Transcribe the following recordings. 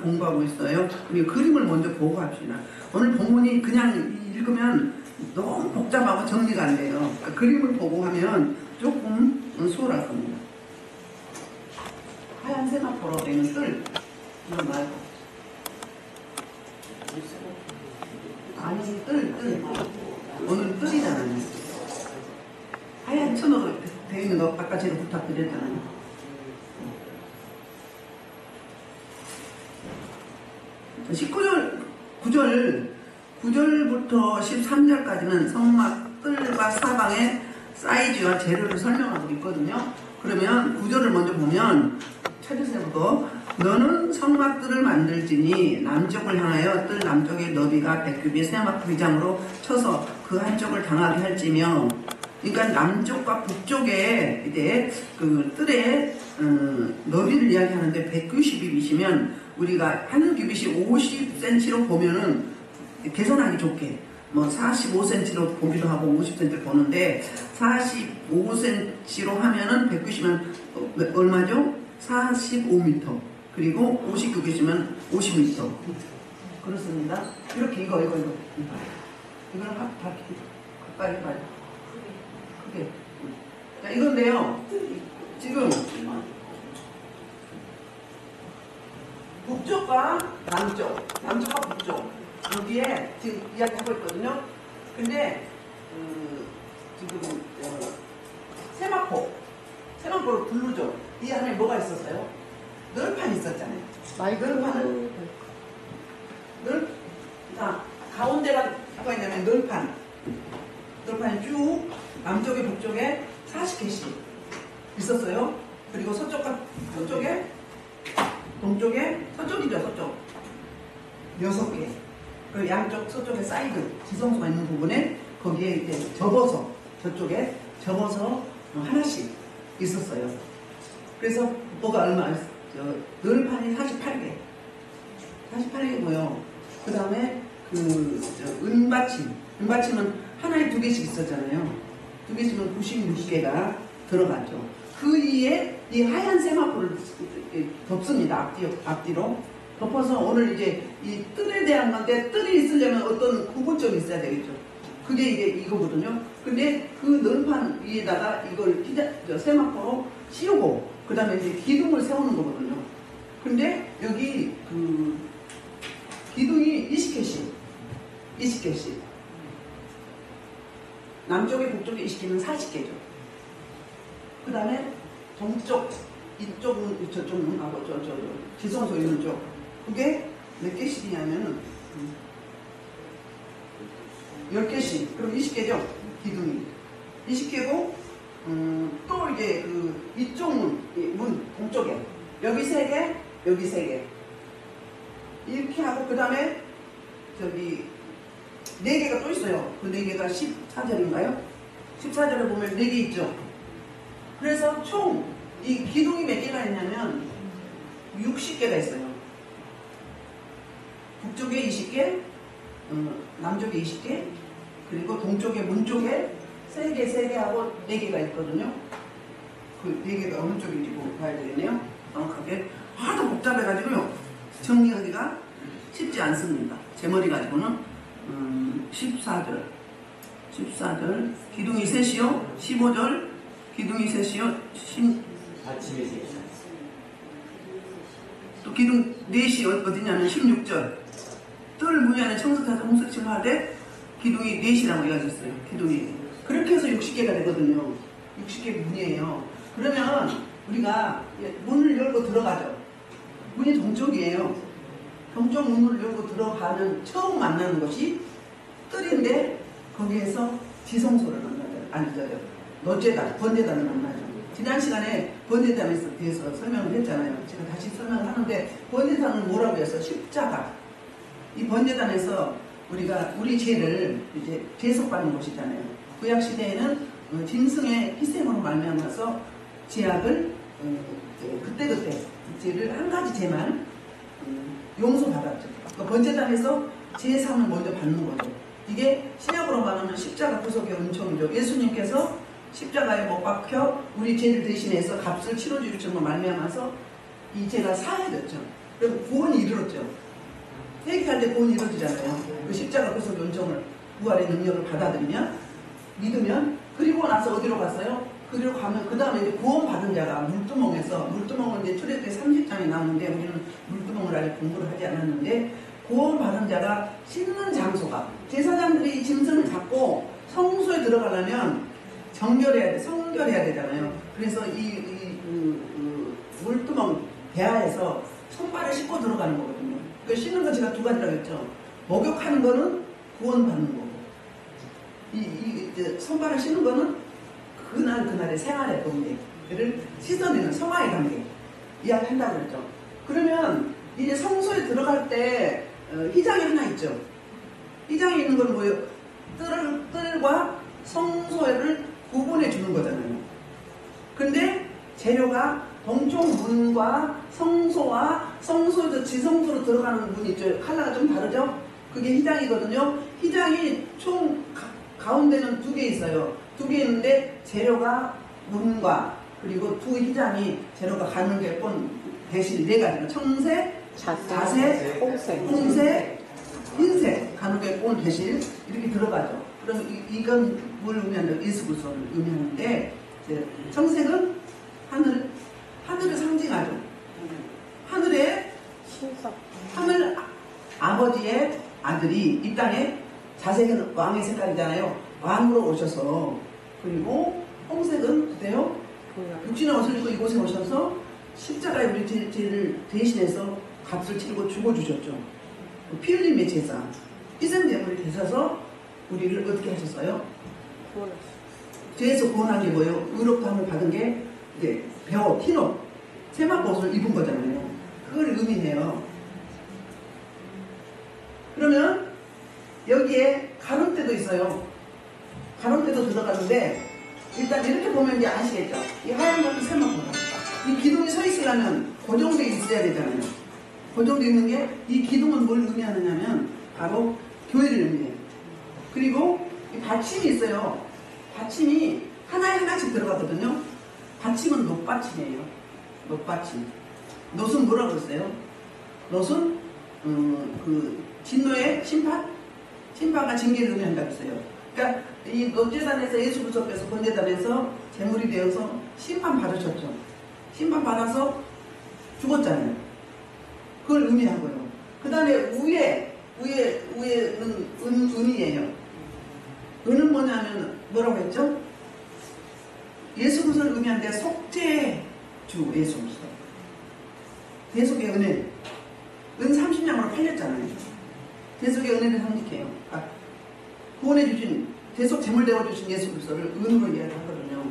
공부하고 있어요. 우리 그림을 먼저 보고 합시다. 오늘 본문이 그냥 읽으면 너무 복잡하고 정리가 안 돼요. 그러니까 그림을 보고 하면 조금 수월할 겁니다. 하얀 세마포로 되는 뜰, 이거 말고. 아니, 뜰. 오늘 뜰이잖아요. 하얀 천으로 되어 있는 거 아까 제가 부탁드렸잖아요. 9절부터 13절까지는 성막 뜰과 사방의 사이즈와 재료를 설명하고 있거든요. 그러면 9절을 먼저 보면 찾으세요. 너는 성막 뜰을 만들지니 남쪽을 향하여 뜰 남쪽의 너비가 100규빗 세마포 휘장으로 쳐서 그 한쪽을 당하게 할지며, 그러니까 남쪽과 북쪽에 이제 그 뜰의 너비를 이야기하는데 190규빗이면 우리가 한 규빗이 50cm로 보면은 계산하기 좋게 뭐 45cm로 보기도 하고 50cm 보는데 45cm로 하면은 190이면 얼마죠? 45m. 그리고 50규빗이면 50m. 그렇습니다. 이렇게 이거는 가까이 봐요. 크게. 자, 이건데요. 지금 북쪽과 남쪽과 북쪽 여기에 지금 이야기하고 있거든요. 근데 지금 세마포로 부르죠. 이 안에 뭐가 있었어요? 널판이 있었잖아요. 널판은 자, 가운데가 뭐가 있냐면 널판이 쭉 남쪽에 북쪽에 40개씩 있었어요. 그리고 서쪽과 서쪽에 동쪽에 서쪽이죠. 서쪽 6개. 그리고 양쪽 서쪽에 사이드 지성소가 있는 부분에 거기에 이제 접어서 저쪽에 접어서 하나씩 있었어요. 그래서 뭐가 얼마 널판이 48개고요. 그 다음에 은받침은 하나에 2개씩 있었잖아요. 2개씩은 96개가 들어갔죠. 그 위에 이 하얀 세마포를 덮습니다. 앞뒤로 덮어서 오늘 이제 이 뜰에 대한 건데, 뜰이 있으려면 어떤 구분점이 있어야 되겠죠. 그게 이제 이거거든요. 근데 그 널판 위에다가 이걸 세마포로 씌우고 그 다음에 이제 기둥을 세우는 거거든요. 근데 여기 그 기둥이 20개씩 남쪽에 북쪽에 20개는 40개죠. 그 다음에 동쪽 이쪽은 저쪽은 하고 저 지성소 있는 쪽 그게 몇 개씩이냐면은 10개씩. 그럼 20개죠. 기둥이 20개고 또 이제 이쪽 문 동쪽에 여기 3개 여기 3개 이렇게 하고 그 다음에 저기 4개가 또 있어요. 그 4개가 14절인가요? 14절에 보면 4개 있죠. 그래서 총 이 기둥이 몇 개가 있냐면 60개가 있어요. 북쪽에 20개, 남쪽에 20개, 그리고 동쪽에 문 쪽에 3개 하고 4개가 있거든요. 그 4개가 어느 쪽인지 봐야 되겠네요. 정확하게. 하도 복잡해가지고요. 정리하기가 쉽지 않습니다. 제 머리 가지고는 14절 기둥이 셋이요. 15절 기둥이 셋이요. 아침에 셋. 또 기둥 넷이 어디냐면 16절 뜰 문에는 청석하자 홍석침 하되 기둥이 넷이라고 이야기했어요. 기둥이 그렇게 해서 60개가 되거든요. 60개 문이에요. 그러면 우리가 문을 열고 들어가죠. 문이 동쪽이에요. 동쪽 문을 열고 들어가는 처음 만나는 것이 뜰인데 거기에서 지성소를 만나죠. 아니죠. 번제단을 만나죠. 지난 시간에 번제단에 대해서 설명을 했잖아요. 제가 다시 설명을 하는데 번제단은 뭐라고 해서 십자가. 이 번제단에서 우리가 우리 죄를 이제 대속받는 곳이잖아요. 구약 시대에는 짐승의 희생으로 말미암아서 죄악을 그때 죄를 한 가지 죄만 용서받았죠. 그러니까 번제단에서 제3을 먼저 받는 거죠. 이게 신약으로 말하면 십자가 구속의 은총이죠. 예수님께서 십자가에 못 박혀 우리 죄를 대신해서 값을 치러줄 줄로 말미암아서 이 죄가 사해졌죠. 그럼 구원이 이르렀죠. 회개할 때 구원이 이루어지잖아요. 그 십자가 구속 연정을 부활의 능력을 받아들이면 믿으면 그리고 나서 어디로 갔어요? 그리로 가면 그 다음에 이제 구원 받은 자가 물두멍에서 물두멍은 이제 출애굽기 30장에 나오는데 우리는 물두멍을 아직 공부를 하지 않았는데 구원 받은 자가 씻는 장소가 제사장들이 이 짐승을 잡고 성소에 들어가려면 정결해야 돼, 성결해야 되잖아요. 그래서 물두멍 배아에서 손발을 씻고 들어가는 거거든요. 그 씻는 건 제가 두 가지라고 했죠. 목욕하는 거는 구원받는 거고 이제 손발을 씻는 거는 그날의 생활의 동기를 씻어내는 성화의 관계 이야기한다고 그랬죠. 그러면 이제 성소에 들어갈 때 휘장이 하나 있죠. 휘장에 있는 건 뭐예요? 뜰과 성소를 구분해 주는 거잖아요. 근데 재료가 동쪽 문과 성소와 성소에서 지성소로 들어가는 문이 있죠. 컬러가 좀 다르죠? 그게 휘장이거든요. 휘장이 총 가운데는 두 개 있어요. 두 개 있는데 재료가 문과 그리고 두 휘장이 재료가 가는 게 대신 네 가지가 청색, 자색, 홍색, 흰색 가는 게 대신 이렇게 들어가죠. 그럼 이건 뭘 의미하는데 예수 그리스도를 의미하는데 청색은 하늘을 상징하죠. 하늘 아버지의 아들이 이 땅에 자색은 왕의 색깔이잖아요. 왕으로 오셔서 그리고 홍색은 어때요? 육신의 옷을 입고 이곳에 오셔서 십자가에 우리 죄를 대신해서 값을 치르고 죽어주셨죠. 피 흘림의 제사 희생제물이 되셔서 우리를 어떻게 하셨어요? 죄에서 구원한 게 뭐예요? 의롭다함을 받은 게 이제 배옷, 흰옷, 세마포옷을 입은 거잖아요. 그걸 의미해요. 그러면 여기에 가름대도 있어요. 가름대도 들어가는데 일단 이렇게 보면 이제 아시겠죠? 이 하얀 것도 세마포다. 이 기둥이 서 있으려면 고정되어 있어야 되잖아요. 고정되어 있는 게 이 기둥은 뭘 의미하느냐면 바로 교회를 의미해요. 그리고 이 받침이 있어요. 받침이 하나씩 들어가거든요. 받침은 놋받침이에요. 놋받침. 놋은 뭐라고 했어요? 놋은 그 진노의 심판과 징계를 의미한다고 했어요. 그러니까 이 놋제단에서 예수 그리스도께서 번제단에서 제물이 되어서 심판 받으셨죠. 심판 받아서 죽었잖아요. 그걸 의미하고요. 그 다음에 위에는 은이에요. 은은 뭐냐면 뭐라고 했죠? 예수 그리스도를 의미하는데 속죄주 예수 그리스도. 대속의 은혜. 은 30냥으로 팔렸잖아요. 대속의 은혜를 상징해요. 구원해 주신 대속 제물 되어 주신 예수 그리스도를 은으로 이야기하거든요.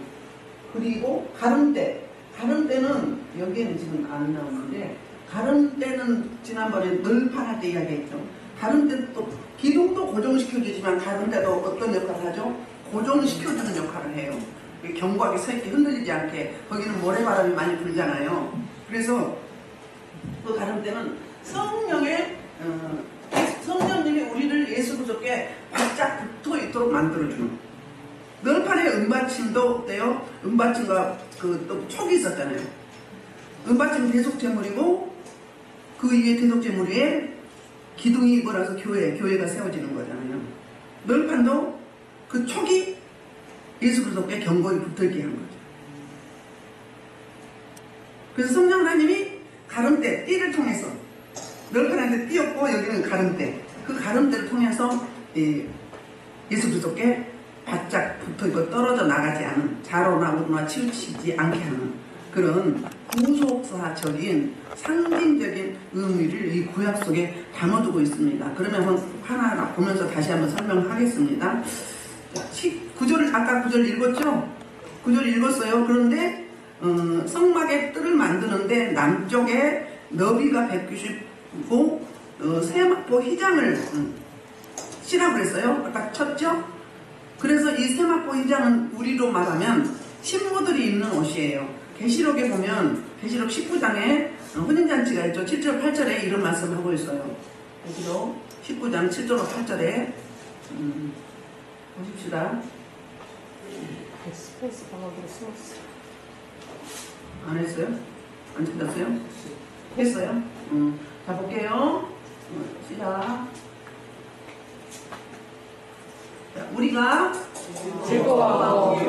그리고 가름대는 여기에는 지금 안 나오는데 가름대는 지난번에 널판할 때 이야기했죠. 가름대도 또 기둥도 고정시켜주지만 가름대도 어떤 역할을 하죠? 고정시켜주는 역할을 해요. 견고하게 서있게 흔들리지 않게. 거기는 모래바람이 많이 불잖아요. 그래서 그 가름대는 성령님이 우리를 예수 그리스도께 바짝 붙어 있도록 만들어주는. 널판의 은받침도 어때요? 은받침과 또 촉이 있었잖아요. 은받침 대속제물이고 그 위에 대속제물 위에 기둥이 뭐라서 교회가 세워지는 거잖아요. 널판도 그 촉이 예수 그리스도께 견고히 붙어있게 한 거죠. 그래서 성령 하나님이 가름대, 띠를 통해서 널판한테 띄었고 여기는 가름대. 그 가름대를 통해서 예수 그리스도께 바짝 붙어있고 떨어져 나가지 않은 자로나 우로나 치우치지 않게 하는 그런 구속사적인 상징적인 의미를 이 구약 속에 담아두고 있습니다. 그러면 하나하나 보면서 다시 한번 설명하겠습니다. 아까 9절 읽었죠? 9절 읽었어요. 그런데 성막의 뜰을 만드는데 남쪽에 너비가 190고 세마포 휘장을 치라고 그랬어요. 아까 쳤죠? 그래서 이 세마포 휘장은 우리로 말하면 신부들이 입는 옷이에요. 계시록에 보면 계시록 19장에 혼인잔치가 있죠. 7절 8절에 이런 말씀을 하고 있어요. 계시록 19장 7절 8절에 보십시다. 스페이스 방어기로 숨었어. 안 했어요? 안 찾았어요? 됐어요? 자, 볼게요. 시작. 자, 우리가 즐거워하고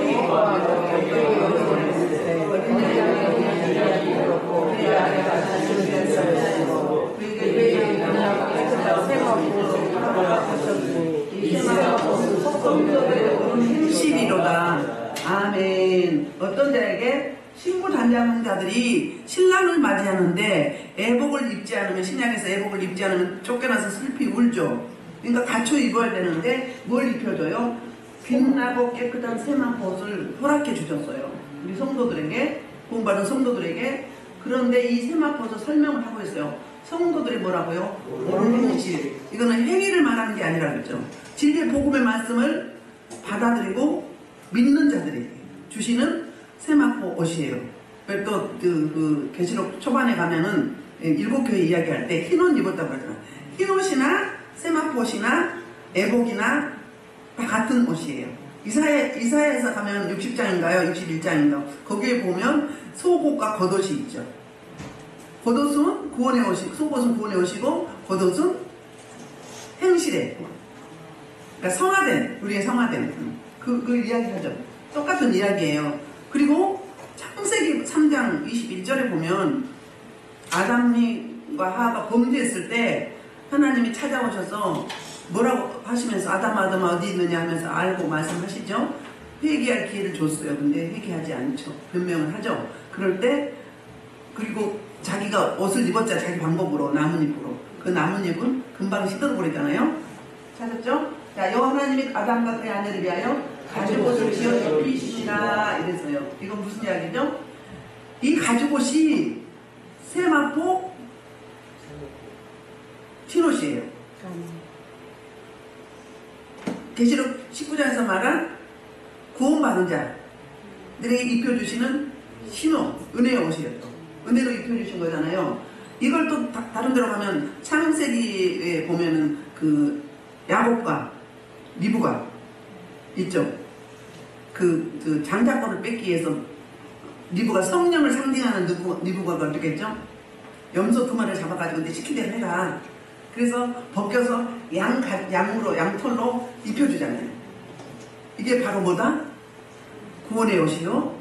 행실이로다. 아멘. 어떤 자에게 신부 단장한 자들이 신랑을 맞이하는데 애복을 입지 않으면, 신약에서 애복을 입지 않으면 쫓겨나서 슬피 울죠. 그러니까 갖춰 입어야 되는데 뭘 입혀줘요? 빛나고 깨끗한 세만 벗을 허락해 주셨어요. 우리 성도들에게, 구원받은 성도들에게. 그런데 이 세만 벗을 설명을 하고 있어요. 성도들이 뭐라고요? 옳은 행실. 이거는 행위를 말하는 게 아니라 그랬죠. 진리의 복음의 말씀을 받아들이고 믿는 자들이 주시는 세마포 옷이에요. 또 계시록 초반에 가면은 일곱 교회 이야기할 때 흰 옷 입었다고 그러잖아요. 흰 옷이나 세마포 옷이나 애복이나 다 같은 옷이에요. 이사야에서 가면 60장인가요? 61장인가? 거기에 보면 속옷과 겉옷이 있죠. 겉옷은 구원의 옷이고, 속옷은 구원의 옷이고, 겉옷은 행실의, 그러니까 성화된, 우리의 성화된 그 이야기하죠. 똑같은 이야기예요. 그리고 창세기 3장 21절에 보면 아담과 하와가 범죄했을 때 하나님이 찾아오셔서 뭐라고 하시면서 아담아 어디 있느냐 하면서 알고 말씀하시죠. 회개할 기회를 줬어요. 근데 회개하지 않죠. 변명을 하죠. 그럴 때 그리고 자기가 옷을 입었자 자기 방법으로 나뭇잎으로, 그 나뭇잎은 금방 시들어버리잖아요. 찾았죠? 자, 여호와 하나님이 아담과 그의 아내를 위하여 가죽옷을 지어 입히시니라 이랬어요. 이건 무슨 이야기죠? 이 가죽옷이 세마포 흰옷이에요. 계시록 19장에서 말한 구원받은 자들에게 입혀주시는 흰옷, 은혜의 옷이었죠. 은혜로 입혀주신 거잖아요. 이걸 또 다른 데로 가면 창세기에 보면은 그 야곱과 리브가 있죠. 그 장자권을 뺏기 위해서 리브가 성령을 상징하는 리브가 어떻게 했죠? 염소 두 마리를 잡아가지고 내 시킨 대로 해라. 그래서 벗겨서 양털로 입혀주잖아요. 이게 바로 뭐다? 구원의 옷이요.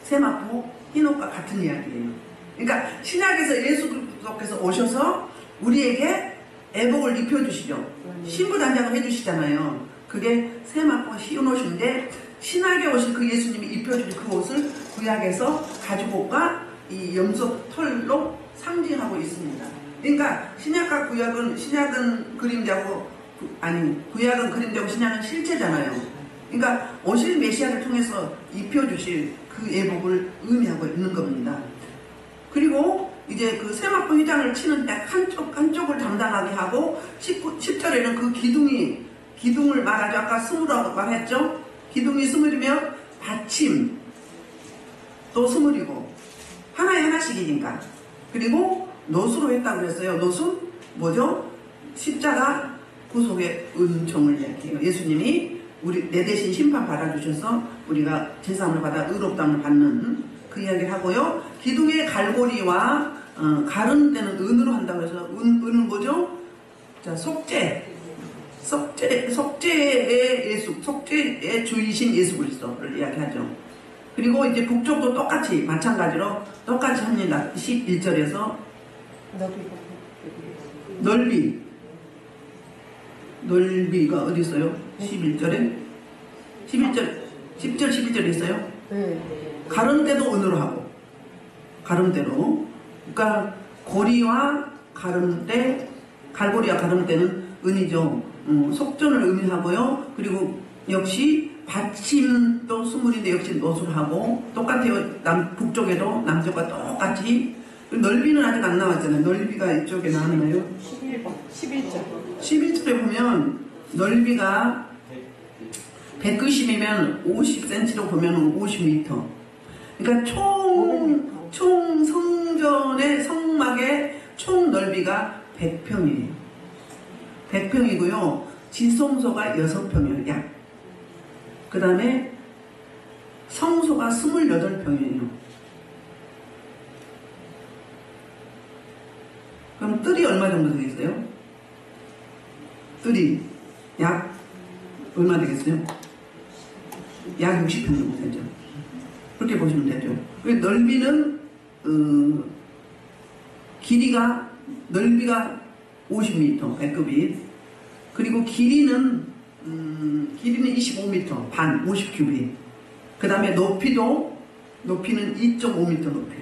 세마포 흰옷과 같은 이야기예요. 그러니까 신약에서 예수 그리스도께서 오셔서 우리에게 애복을 입혀주시죠. 신부단장을 해주시잖아요. 그게 세마포 흰옷인데 신약에 오신 그 예수님이 입혀주신 그 옷을 구약에서 가죽옷과 이 염소 털로 상징하고 있습니다. 그러니까 신약과 구약은, 신약은 그림자고 구약은 그림자고 신약은 실체잖아요. 그러니까 오실 메시아를 통해서 입혀주실 그 애복을 의미하고 있는 겁니다. 그리고 이제 그 세마포 휘장을 치는 때 한쪽을 담당하게 하고 10절에는 그 기둥을 말하죠. 아까 스물이라고 말했죠. 기둥이 스물이면 받침 또 스물이고 하나씩이니까. 그리고 노수로 했다고 그랬어요. 노수 뭐죠? 십자가 구속의 은총을 이야기해요. 예수님이 내 대신 심판 받아주셔서 우리가 제사함을 받아 의롭다함을 받는 그 이야기를 하고요. 기둥의 갈고리와 가른 데는 은으로 한다고 해서 은은 뭐죠? 자, 속죄의 예수, 속죄의 주이신 예수 그리스도를 이야기하죠. 그리고 이제 북쪽도 똑같이 마찬가지로 똑같이 합니다. 11절에서 넓이가 어디 있어요? 11절에 10절 11절에 있어요? 가름대도 은으로 하고, 가름대로, 그러니까 고리와 가름대, 갈고리와 가름대는 은이죠. 속전을 의미하고요. 그리고 역시 받침도 스물인데 역시 노술하고 똑같아요. 북쪽에도 남쪽과 똑같이. 넓이는 아직 안 나왔잖아요. 넓이가 이쪽에 나왔나요? 11절에 보면 넓이가 190이면 50cm로 보면 50m. 그러니까 총 성전의 성막의 총 넓이가 100평이에요. 100평이고요. 지성소가 6평이에요. 약. 그 다음에 성소가 28평이에요. 그럼 뜰이 얼마 정도 되겠어요? 뜰이 약 얼마 되겠어요? 약 60평 정도 되죠. 그렇게 보시면 되죠. 넓이는 넓이가 50m 배급이, 그리고 길이는 25m 반 50큐빅. 그 다음에 높이는 2.5m 높이,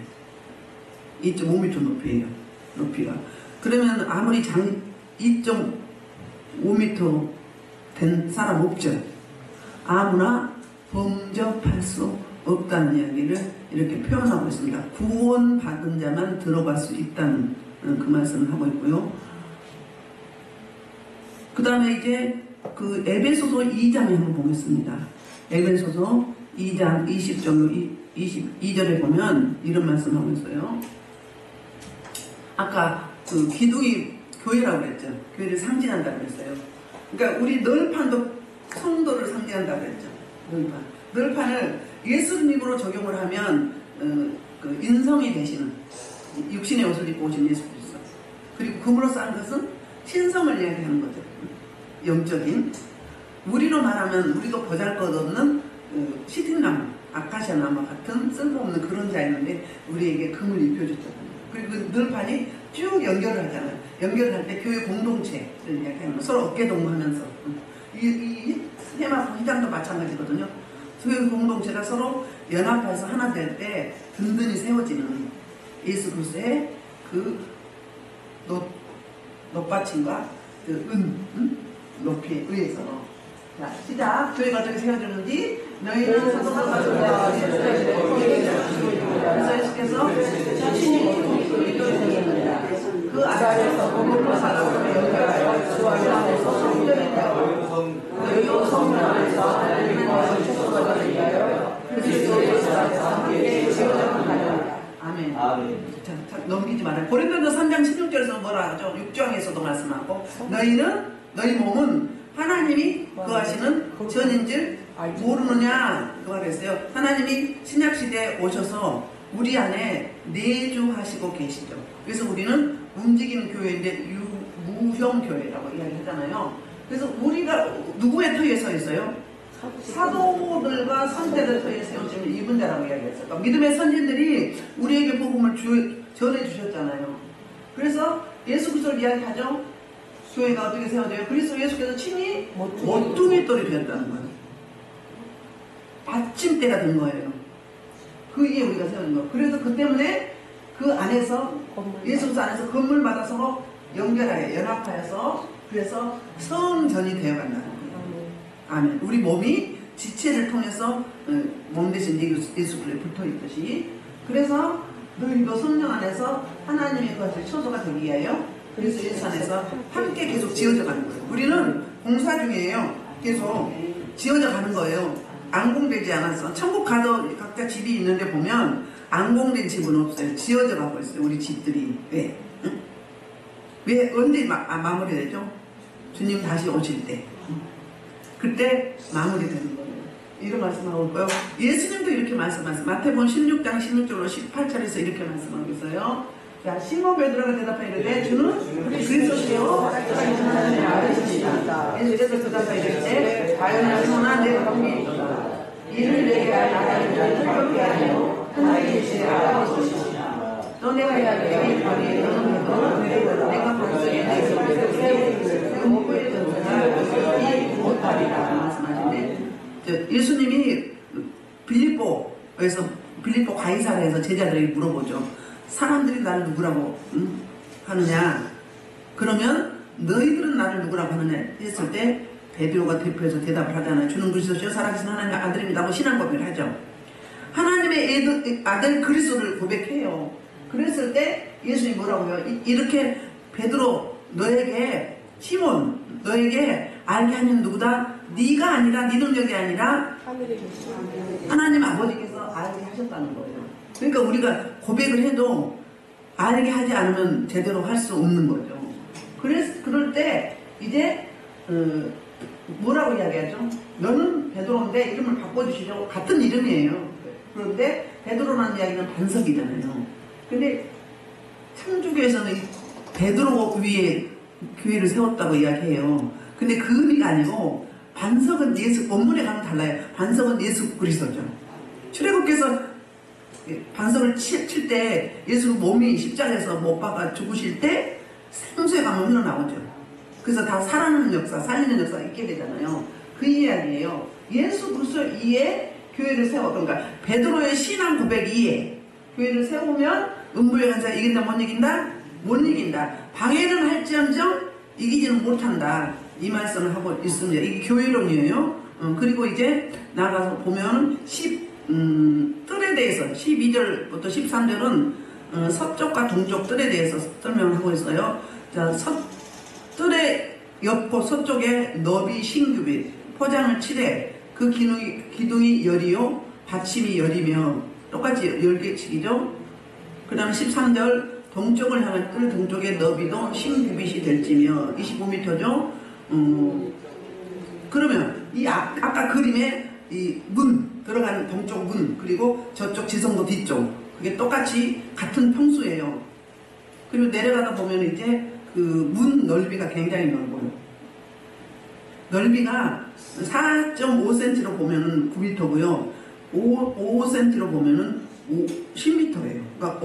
2.5m 높이에요. 높이가. 그러면 아무리 2.5m 된 사람 없죠. 아무나 범접할 수 없다는 이야기를 이렇게 표현하고 있습니다. 구원받은 자만 들어갈 수 있다는 그 말씀을 하고 있고요. 그 다음에 이제 그 에베소서 2장에 한번 보겠습니다. 에베소서 2장 20절로 22절에 보면 이런 말씀을 하고 있어요. 아까 그 기둥이 교회라고 그랬죠. 교회를 상징한다고 그랬어요. 그러니까 우리 널판도 성도를 상징한다고 그랬죠. 널판을 예수님으로 적용을 하면 그 인성이 되시는 육신의 옷을 입고 오신 예수 그리스도, 그리고 금으로 쌓은 것은 신성을 이야기하는 거죠. 영적인. 우리로 말하면 우리도 보잘것없는 시틴나무, 아카시아 나무 같은 쓸모없는 그런 자였는데 우리에게 금을 입혀줬잖아요. 그리고 그 널판이 쭉 연결을 하잖아요. 연결을 할 때 교회 공동체를 이야기하는, 서로 어깨동무하면서, 이 세마 회장도 마찬가지거든요. 교회 공동체가 서로 연합해서 하나 될 때 든든히 세워지는 예수 그리스도의 그 높받침과 그 높이에 의해서. 자, 시작. 교회가 어떻게 세워졌는지 너희는 사도가 가져다 그리스도께서 자신이 그리스도입니다. 그 안에서 건물로 살아서 연결하여 주 안에서 성전이 되어 너희도 성령 안에서 하나님과 최소가 되기 위하여 그리스도의 안에서 함께 세워져가는 하리라. 아멘. 자, 넘기지 말아요. 고린도서 3장 16절에서 뭐라 하죠? 6장에서도 말씀하고 너희 몸은 하나님이 거하시는 전인 줄 모르느냐 그 말했어요. 하나님이 신약시대에 오셔서 우리 안에 내주하시고 계시죠. 그래서 우리는 움직이는 교회인데 무형 교회라고 이야기하잖아요. 그래서 우리가 누구의 터에 서 있어요? 사도들과 선대들 터에 세워지면 입은 자라고 이야기했어요. 그러니까 믿음의 선진들이 우리에게 복음을 전해주셨잖아요. 그래서 예수 그리스도를 이야기하죠. 교회가 어떻게 세워져요? 그리스도 예수께서 친히 모퉁이 돌이 되었다는 거예요. 받침대가 된 거예요. 그 위에 우리가 세우는 거예요. 그래서 그 때문에 그 안에서 예수 그리스도 안에서 건물마다 서로 연결하여 연합하여서 그래서 성전이 되어간다는 거예요. 아멘. 우리 몸이 지체를 통해서 몸 대신 예수 그리스도에 붙어있듯이, 그래서 너희도 성령 안에서 하나님의 것을 처소가 되기 위하여 그래서 예수 안에서 함께 계속 지어져 가는 거예요. 우리는 공사 중이에요. 계속 지어져 가는 거예요. 안공되지 않았어. 천국 가도 각자 집이 있는데 보면 안공된 집은 없어요. 지어져 가고 있어요. 우리 집들이. 왜? 응? 왜 언제 마무리되죠? 주님 다시 오실 때. 그때 마무리되는 거예요. 이런 말씀하고 있고요. 예수님도 이렇게 말씀하세요. 마태복음 16장 16절로 18절에서 이렇게 말씀하고 있어요. 자, 시몬 베드로가 대답하여 이르되 주는 그리스도시요 하나님의 아들이시다. 예수께서 대답하여 이르되 바요나소나 내 관계에 있다. 이를 내게 할 하나님은 가볍게 하여 하나님의 제 아버지시다. 또 내가 이야기해 이 밤에 너는 내가 반석에 내 손을 세우고 그 목표에 던져야 못하리라 말씀하시는데, 예수님이 빌립보 가이사랴에서 제자들에게 물어보죠. 사람들이 나를 누구라고 하느냐? 그러면 너희들은 나를 누구라고 하느냐 했을 때 베드로가 대표해서 대답을 하잖아요. 주는 그리스도시요 살아계신 하나님의 아들입니다. 신앙 고백을 하죠. 하나님의 아들 그리스도를 고백해요. 그랬을 때 예수님이 뭐라고요? 이렇게 베드로 너에게 시몬 너에게 알게 하는 누구다? 네가 아니라 네 능력이 아니라 하나님 아버지께서 알게 하셨다는 거예요. 그러니까 우리가 고백을 해도 알게 하지 않으면 제대로 할 수 없는 거죠. 그럴 때 이제 뭐라고 이야기하죠? 너는 베드로인데 이름을 바꿔주시죠. 같은 이름이에요. 그런데 베드로라는 이야기는 반석이잖아요. 근데 창조교에서는 베드로 위에 교회를 세웠다고 이야기해요. 근데 그 의미가 아니고 반석은 예수, 원문에 가면 달라요. 반석은 예수 그리스도죠. 출애굽께서 반석을 칠 때 예수 몸이 십자가에서 못 박아 죽으실 때 생수의 강을 흘러나오죠. 그래서 다 살아나는 역사, 살리는 역사가 있게 되잖아요. 그 이야기예요. 예수 그리스도 위에 교회를 세워. 그러니까 베드로의 신앙 고백 이에 교회를 세우면 음부의 간사 이긴다 못 이긴다? 못 이긴다. 방해는 할지언정 이기지는 못한다. 이 말씀을 하고 있습니다. 이게 교회론이에요. 그리고 이제 나가서 보면 뜰에 대해서 12절부터 13절은 서쪽과 동쪽 뜰에 대해서 설명을 하고 있어요. 자, 뜰의 옆포 서쪽에 너비 신규빗 포장을 칠해 그 기둥이 열이요 받침이 열이며 똑같이 10개씩이죠. 그 다음에 13절 동쪽을 향한 뜰 동쪽의 너비도 신규빗이 될지며 25m죠. 그러면 이 아까 그림에 이 문 들어가는 동쪽 문 그리고 저쪽 지성도 뒤쪽 그게 똑같이 같은 평수예요. 그리고 내려가다 보면 이제 그 문 넓이가 굉장히 넓어요. 넓이가 4.5cm로 보면은 9m고요. 5cm로 보면은 10m예요. 그러니까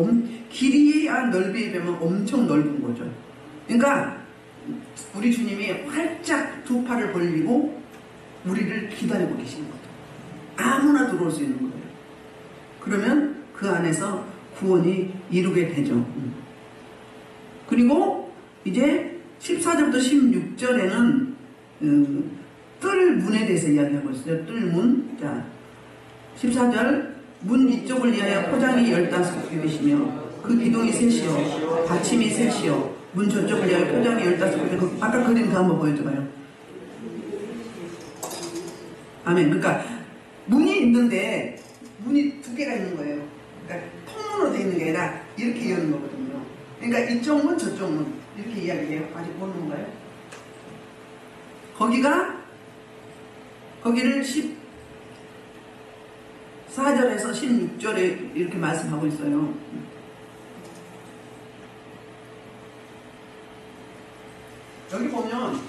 길이와 넓이에 비하면 엄청 넓은 거죠. 그러니까 우리 주님이 활짝 두 팔을 벌리고 우리를 기다리고 계시는 거죠. 아무나 들어올 수 있는 거예요. 그러면 그 안에서 구원이 이루게 되죠. 그리고 이제 14절부터 16절에는 뜰문에 대해서 이야기하고 있어요. 뜰문. 자, 14절 문 이쪽을 위하여 포장이 15개이시며 그 기둥이 셋이요 받침이 셋이요 문 저쪽을 위하여 포장이 15개. 아까 그림 더 한번 보여줘봐요. 아멘. 그러니까 문이 있는데 문이 두 개가 있는 거예요. 그러니까 통문으로 되어 있는 게 아니라 이렇게 여는 거거든요. 그러니까 이쪽 문 저쪽 문 이렇게 이야기해요. 아직 보는 건가요? 거기를 14절에서 16절에 이렇게 말씀하고 있어요. 여기 보면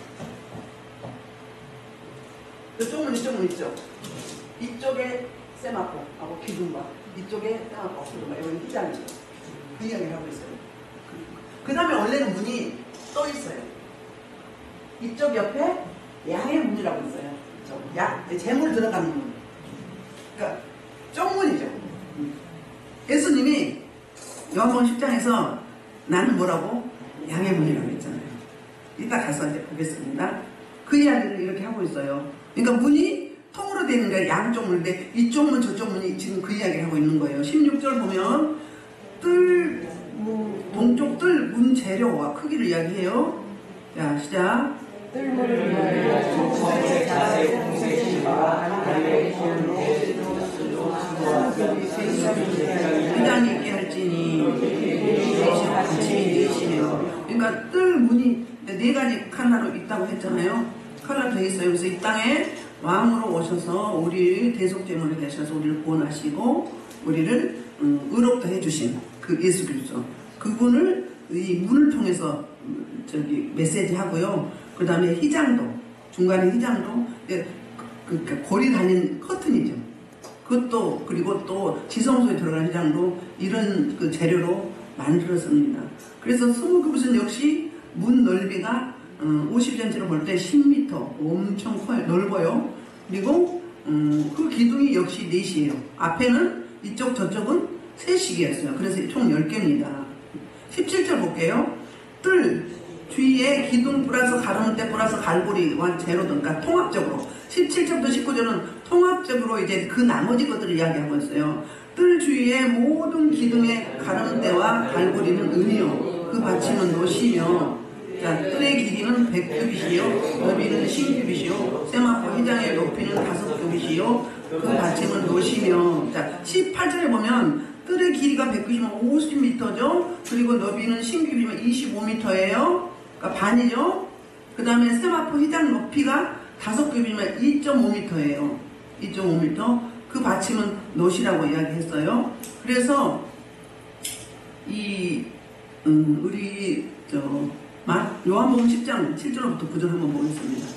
이쪽은 있죠. 이쪽에 세마포하고 기둥과 이쪽에 세마포 기둥과 이건 희장이죠. 그 이야기를 하고 있어요. 그 다음에 원래는 문이 또 있어요. 이쪽 옆에 양의 문이라고 있어요. 재물 들어가는 문. 그러니까 쪽문이죠. 예수님이 요한복음 10장에서 나는 뭐라고? 양의 문이라고 했잖아요. 이따 가서 이제 보겠습니다. 그 이야기를 이렇게 하고 있어요. 그러니까 문이 통으로 되는 게 양쪽 문인데 이쪽 문 저쪽 문이 지금 그 이야기를 하고 있는 거예요. 16절 보면 동쪽 뜰 문 재료와 크기를 이야기해요. 자, 시작. 뜰문을 위하여 정성의 자세 공세시와 회장이 있게 할지니 받침이 내시며. 그러니까 뜰 문이 네 가지 칼라로 있다고 했잖아요. 칼라 되어 있어요. 그래서 이 땅에 왕으로 오셔서 우리 대속제물이 되셔서 우리를 구원하시고 우리를 의롭다 해주신 그 예수 그리스도 그분을 이 문을 통해서 메시지 하고요. 그 다음에 휘장도 중간에 휘장도 그 골이 달린 커튼이죠. 그것도 그리고 또 지성소에 들어가는 휘장도 이런 그 재료로 만들었습니다. 그래서 스무그릇은 역시 문 넓이가 50cm로 볼 때 10m 엄청 커요. 넓어요. 그리고 그 기둥이 역시 4시예요. 앞에는 이쪽 저쪽은 3식이었어요. 그래서 총 10개입니다. 17절 볼게요. 뜰 주위에 기둥 플러스 가로문대 플러스 갈고리와 재료등, 그러니까 통합적으로 17절부터 19절은 통합적으로 이제 그 나머지 것들을 이야기하고 있어요. 뜰 주위에 모든 기둥의 가로문대와 갈고리는 은이요 그 받침은 노시며. 자, 뜰의 길이는 100규빗이요 너비는 10규빗이요 세마포 휘장의 높이는 5규빗이요 그 받침은 노시며. 자, 18절에 보면 뜰의 길이가 190이면 50m죠. 그리고 너비는 10규빗이면 25m예요. 그러니까 반이죠. 그 다음에 세마포 휘장 높이가 5규빗이면 2.5m예요. 2.5m. 그 받침은 노시라고 이야기했어요. 그래서 우리 요한복음 10장 7절부터 9절 한번 보겠습니다.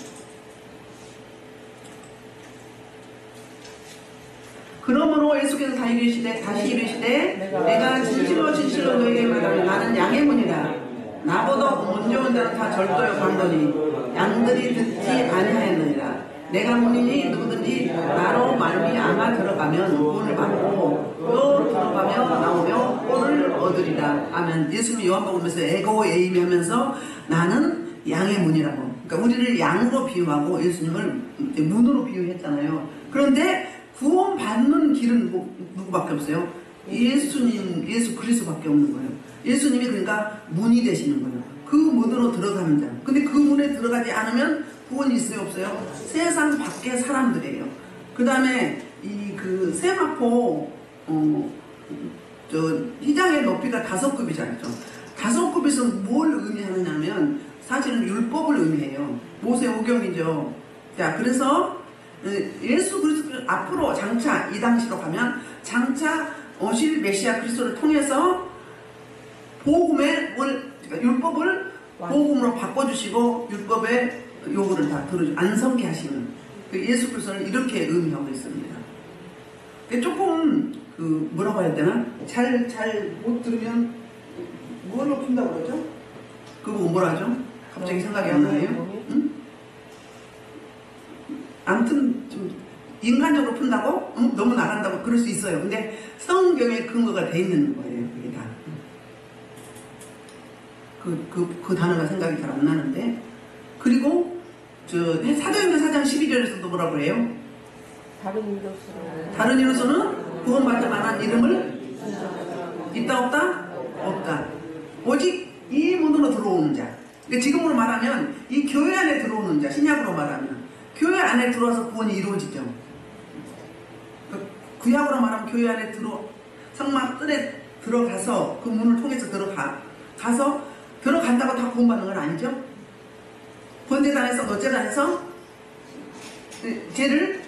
그러므로 예수께서 다시 이르시되 내가 진실로 진실로 너희에게 말하노니 나는 양의 문이라. 나보다 먼저 온 자는 다 절도요 강도니 양들이 듣지 아니하였느니라. 내가 문이니 누구든지 나로 말미암아 들어가면 구원을 받고 또 들어가며 나오며 꼴을 얻으리라. 아멘. 예수님이 요한복음에서 에고 에이미 하면서 나는 양의 문이라고. 그러니까 우리를 양으로 비유하고 예수님을 문으로 비유했잖아요. 그런데 구원받는 길은 누구밖에 없어요? 예수님, 예수 그리스도밖에 없는 거예요. 예수님이 그러니까 문이 되시는 거예요. 그 문으로 들어가는 자. 근데 그 문에 들어가지 않으면 구원이 있어요, 없어요? 세상 밖의 사람들이에요. 그 다음에 그 세마포 휘장의 높이가 5급이잖아요. 5급에서 뭘 의미하느냐면 사실은 율법을 의미해요. 모세오경이죠. 자, 그래서 예수 그리스도 앞으로 장차 이 당시로 가면 장차 오실 메시아 그리스도를 통해서 율법을 복음으로 바꿔주시고 율법의 요구를 다 안성게 하시는 그 예수 그리스도를 이렇게 의미하고 있습니다. 조금 뭐라고 해야 되나? 잘 못 들으면 뭘로 푼다고 그러죠? 그거 뭐라 하죠? 갑자기 생각이 안 나네요. 응? 아무튼 좀 인간적으로 푼다고? 너무 나간다고 그럴 수 있어요. 근데 성경에 근거가 돼 있는 거예요. 그게 다. 그 단어가 생각이 잘 안 나는데. 그리고 사도행전 4장 12절에서도 뭐라고 해요? 다른 이로서는 구원받을 만한 이름을 있다 없다? 없다. 오직 이 문으로 들어오는 자. 그러니까 지금으로 말하면 이 교회 안에 들어오는 자. 신약으로 말하면 교회 안에 들어와서 구원이 이루어지죠. 구약으로 말하면 교회 안에 성막 뜰에 들어가서 그 문을 통해서 들어간다고 다 구원받는 건 아니죠. 번제단에서 노제단에서 죄를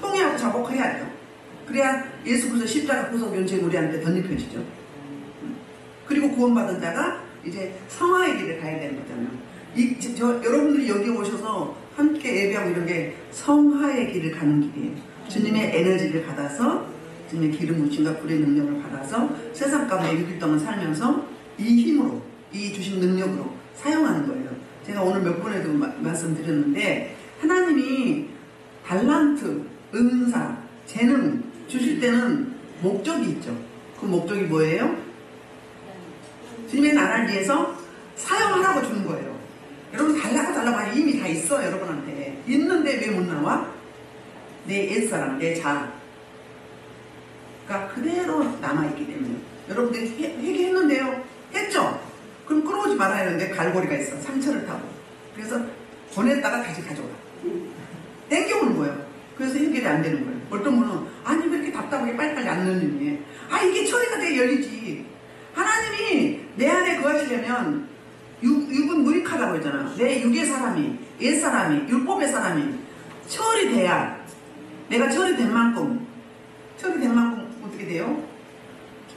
통회하고 자복해야 돼요. 그래야 예수 그리스도 십자가 구속 연체가 우리한테 덧입혀지죠. 그리고 구원받은 자가 이제 성화의 길을 가야 되는 거잖아요. 여러분들이 여기 오셔서 함께 예배하고 이런 게 성화의 길을 가는 길이에요. 주님의 에너지를 받아서 주님의 기름 부으심과 불의 능력을 받아서 세상 가운데 6일 동안 살면서 이 힘으로 이 주신 능력으로 사용하는 거예요. 제가 오늘 몇 번에도 말씀드렸는데 하나님이 달란트, 은사, 재능 주실 때는 목적이 있죠. 그 목적이 뭐예요? 주님의 나라를 위해서 사용하라고 주는 거예요. 여러분 달라고 이미 다 있어. 여러분한테 있는데 왜 못 나와? 내 옛사람, 내 자아가 그대로 남아있기 때문에. 여러분들이 회개했는데요? 했죠? 그럼 끌어오지 말아야 하는데 갈고리가 있어. 상처를 타고. 그래서 보냈다가 다시 가져오라. 땡겨오는 거예요. 그래서 해결이 안 되는 거예요. 어떤 분은 아니 왜 이렇게 답답하게 빨리빨리 안 넣느니. 이게 처리가 돼 열리지. 하나님이 내 안에 거하시려면 육은 무익하다고 했잖아. 내 육의 사람이, 옛사람이, 율법의 사람이 처리돼야 내가 처리된 만큼 어떻게 돼요?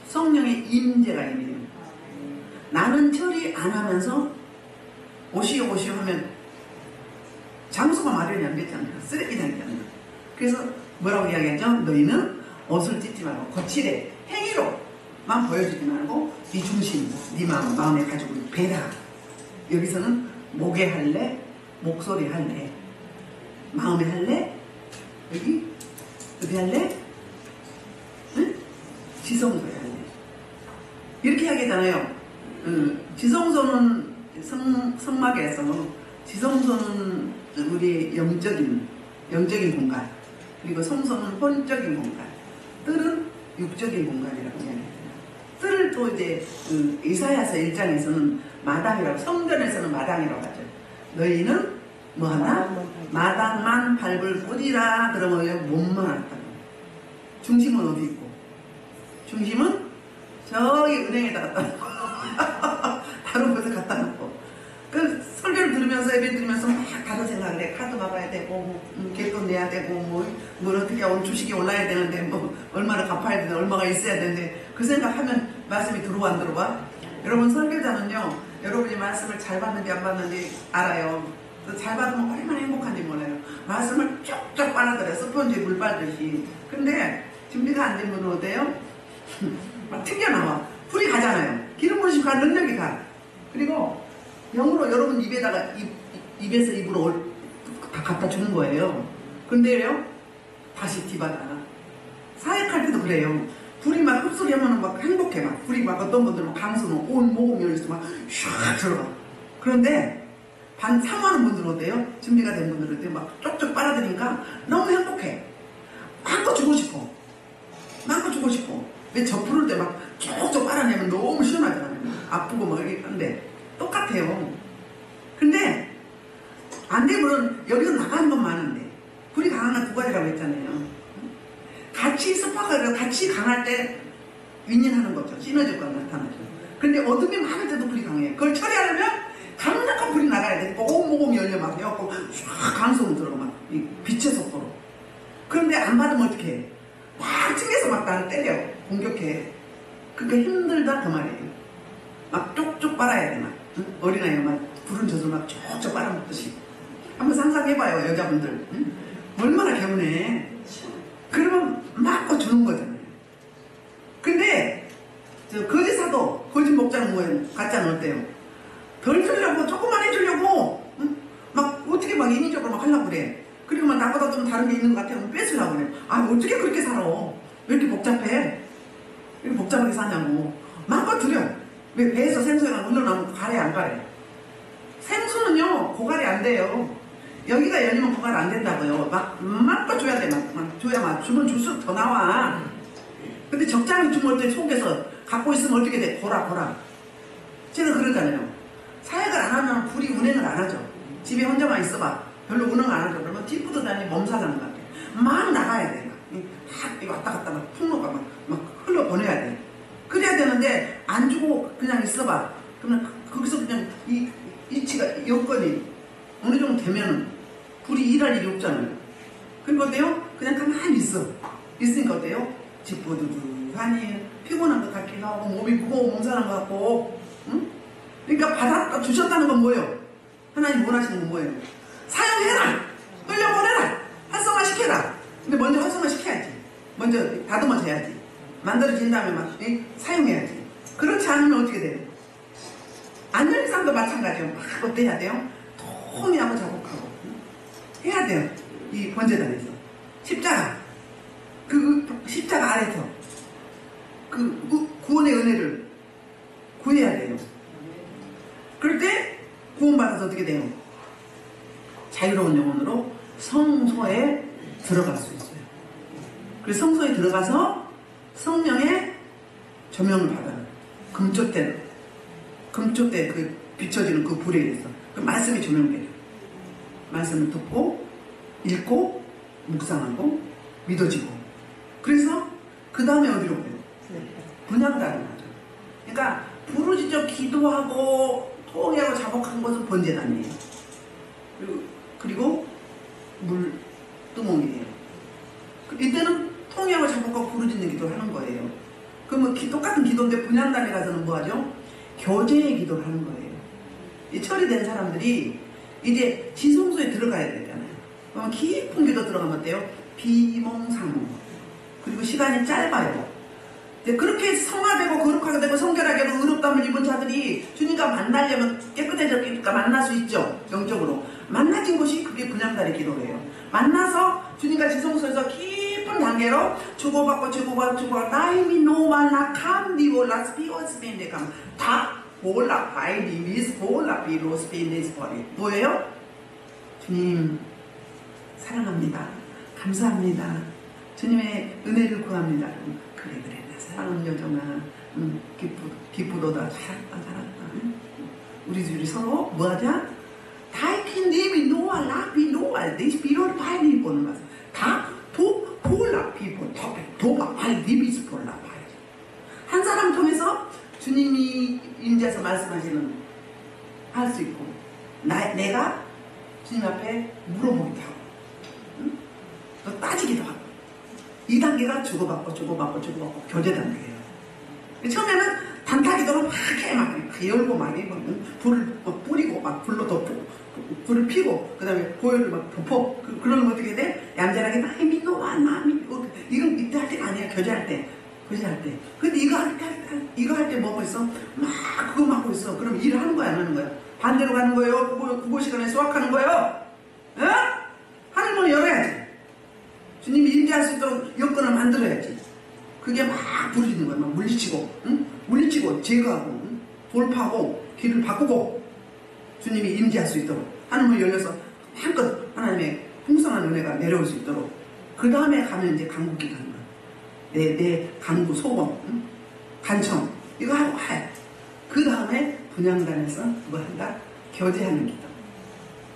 성령의 임재가 있네요. 나는 처리 안 하면서 오시오 하면 장소가 마련이 안 됐잖아요. 쓰레기장이잖아요. 그래서 뭐라고 이야기하죠? 너희는 옷을 찢지 말고 거칠에 행위로만 보여주지 말고 네 중심, 네 마음에 가지고 배다. 여기서는 목에 할래, 목소리 할래, 마음에 할래, 여기 어디 할래? 응? 지성소에 할래. 이렇게 하겠잖아요. 지성소는 성막에서 지성소는 우리 영적인 공간, 그리고 성소는 혼적인 공간, 뜰은 육적인 공간이라고 이야기해요. 뜰을 또 이제 이사야서 1장에서는 마당이라고, 성전에서는 마당이라고 하죠. 너희는 뭐하나? 마당만 밟을 뿐이라. 그러면 몸만 왔다고. 중심은 어디 있고? 중심은 저기 은행에다 갖다 놓고 다른 곳에 갖다 놓고. 그 설교를 들으면서 예배 들으면서 막 다른 생각을 해. 카드 막아야 되고 객돈 내야 되고 뭘 어떻게 오늘 주식이 올라야 되는데 얼마나 갚아야 되는데 얼마가 있어야 되는데 그 생각하면 말씀이 들어와 안 들어와? 여러분 설교자는요 여러분이 말씀을 잘 받는지 안 받는지 알아요. 잘 받으면 얼마나 행복한지 몰라요. 말씀을 쪽쪽 빨아들여요. 스펀지에 물 빨듯이. 근데 준비가 안 된 분은 어때요? 막 튕겨나와. 불이 가잖아요. 기름 부으시고 가, 능력이 가. 그리고 영으로 여러분 입에다가 입에서 입으로 다 갖다 주는 거예요. 근데요, 다시 뒤받아. 사역할 때도 그래요. 불이 막 흡수를 하면 막 행복해. 막 불이 막 어떤 분들은 강수는 온 몸을 열려서 막 슉 들어가. 그런데 반 사모하는 분들은 어때요? 준비가 된 분들은 어때요? 막 쪽쪽 빨아들이니까 너무 행복해. 마음껏 주고 싶어. 마음껏 주고 싶어. 근데 저 부를 때 막 쪽쪽 빨아내면 너무 시원하잖아요. 아프고 막 이렇게 하는데 똑같아요. 근데 안 되면 여기서 나가는 건 많은데 불이 강한 건 두 가지라고 했잖아요. 같이 습하고 같이 강할 때 윈윈하는 거죠. 시너지가 나타나죠. 근데 어둠이 많을 때도 불이 강해요. 그걸 처리하려면 강력한 불이 나가야 돼. 모금 열려 막 해갖고 쫙 강성으로 들어가 막 빛의 속도로. 그런데 안 받으면 어떻게 해? 막 튕겨서 막 나를 때려. 공격해. 그러니까 힘들다 그 말이에요. 막 쪽쪽 빨아야 돼. 막 어린아이가 막 불은 젖을 막 쪽쪽 빨아먹듯이. 한번 상상해봐요, 여자분들. 응? 얼마나 개운해. 그러면 막 주는 거잖아요. 근데 저 거짓 사도 거짓 목자는 뭐예요? 가짜 넣을때요. 덜 주려고 조금만 해주려고 응? 막 어떻게 막 인위적으로 막 하려고 그래. 그리고 막 나보다 좀 다른 게 있는 것 같아요. 뺏으려고 그래. 아 어떻게 그렇게 살아? 왜 이렇게 복잡해? 왜 이렇게 복잡하게 사냐고. 마음껏 드려. 왜 배에서 생수가 흘러나오면 가래 안 가래? 생수는요 고갈이 안 돼요. 여기가 열리면 고갈 안 된다고요. 막껏 줘야 돼. 막 줘야 막 주면 줄수록 더 나와. 근데 적당히 주면 때 속에서 갖고 있으면 어떻게 돼? 보라. 제가 그러잖아요. 사역을 안 하면 불이 운행을 안 하죠. 집에 혼자만 있어봐. 별로 운행 안 하죠. 그러면 뒷부도다니 몸살하는 것 같아요. 막 나가야 돼. 막 왔다 갔다 막 풍로가 막 흘러 보내야 돼. 그래야 되는데 안 주고 그냥 있어봐. 그러면 거기서 그냥 이 이치가 여건이 어느 정도 되면은 불이 일할 일이 없잖아요. 그러니까 어때요? 그냥 가만히 있어. 있으니까 어때요? 집부두두하니 피곤한 것 같기도 하고 몸이 무거워 몸살한 것 같고 응? 그러니까 받았다 주셨다는 건 뭐예요? 하나님 원하시는 건 뭐예요? 사용해라! 끌려보내라! 활성화 시켜라! 근데 먼저 활성화 시켜야지. 먼저 다듬어져야지. 만들어진 다음에 막 사용해야지. 그렇지 않으면 어떻게 돼요? 안전상도 마찬가지예요. 막 어때 해야 돼요? 통이하고 작업하고 해야 돼요. 이 번제단에서 십자가 그 십자가 아래서 그 구원의 은혜를 구해야 돼요. 그럴 때 구원받아서 어떻게 돼요? 자유로운 영혼으로 성소에 들어갈 수 있어요. 그래서 성소에 들어가서 성령의 조명을 받아요. 금쪽대 그 비춰지는 그 불에 의해서 그 말씀이 조명돼요. 말씀을 듣고 읽고 묵상하고 믿어지고 그래서 그 다음에 어디로 가요? 분향단을 하죠. 그러니까 부르짖어 기도하고 통회하고 자복한 것은 번제단이에요. 그리고 물두멍이에요. 이때는 통회하고 자복하고 부르짖는 기도를 하는 거예요. 그러면 똑같은 기도인데 분향단에 가서는 뭐 하죠? 교제의 기도를 하는 거예요. 이 처리된 사람들이 이제 지성소에 들어가야 되잖아요. 그러면 깊은 기도 들어가면 어때요? 비몽사몽. 그리고 시간이 짧아요. 그렇게 성화되고 거룩하게 되고 성결하게 되고 의롭다함을 입은 자들이 주님과 만나려면 깨끗해졌으니까 만날 수 있죠. 영적으로. 만나진 곳이 그게 분향단의 기도예요. 만나서 주님과 지성소에서 깊은 단계로 주고받고 나이미 노말라 캄디올라 스피오스펜데감 다 볼라 바이디 미스 볼라 비로스펜데스퍼리 뭐예요? 주님 사랑합니다. 감사합니다. 주님의 은혜를 구합니다. 그래 나 사랑하는 여정아 기쁘도다 잘했다 우리 둘이 서로 뭐하자? 다이킨님이 노알 라비 노알 데스피로를 파이니 보는 맛 다 도볼라 비볼 도바 파이 리비스 볼라 파이 한 사람 통해서 주님이 인자에서 말씀하시는 할 수 있고 내가 주님 앞에 물어보기도 하고 또 따지기도 하고 이 단계가 주고받고 교제 단계예요. 처음에는 단타기 기도를 막 해, 막 열고 막 불을 막 뿌리고 막 불로 덮고 불을 피고 그 다음에 보혈을 막 덮어 그러면 어떻게 돼? 얌전하게 나의 믿노 나 믿고 이건 이때 할 때가 아니야. 교제할 때 근데 이거 할 때 뭐고 있어? 막 그거 맡고 있어. 그럼 일을 하는 거야 안 하는 거야? 반대로 가는 거예요? 국어 시간에 수학하는 거예요? 어? 하늘 문을 열어야지. 주님이 임재할 수 있도록 여건을 만들어야지. 그게 막 부르짖는 거야. 막 물리치고, 응? 물리치고, 제거하고, 응? 돌파하고, 길을 바꾸고, 주님이 임재할 수 있도록. 하늘문이 열려서 한껏 하나님의 풍성한 은혜가 내려올 수 있도록. 그 다음에 가면 이제 간구기도 하는 거야. 내 간구, 소원, 응? 간청, 이거 하고 해. 그 다음에 분향단에서 뭐 한다? 교제하는 기도.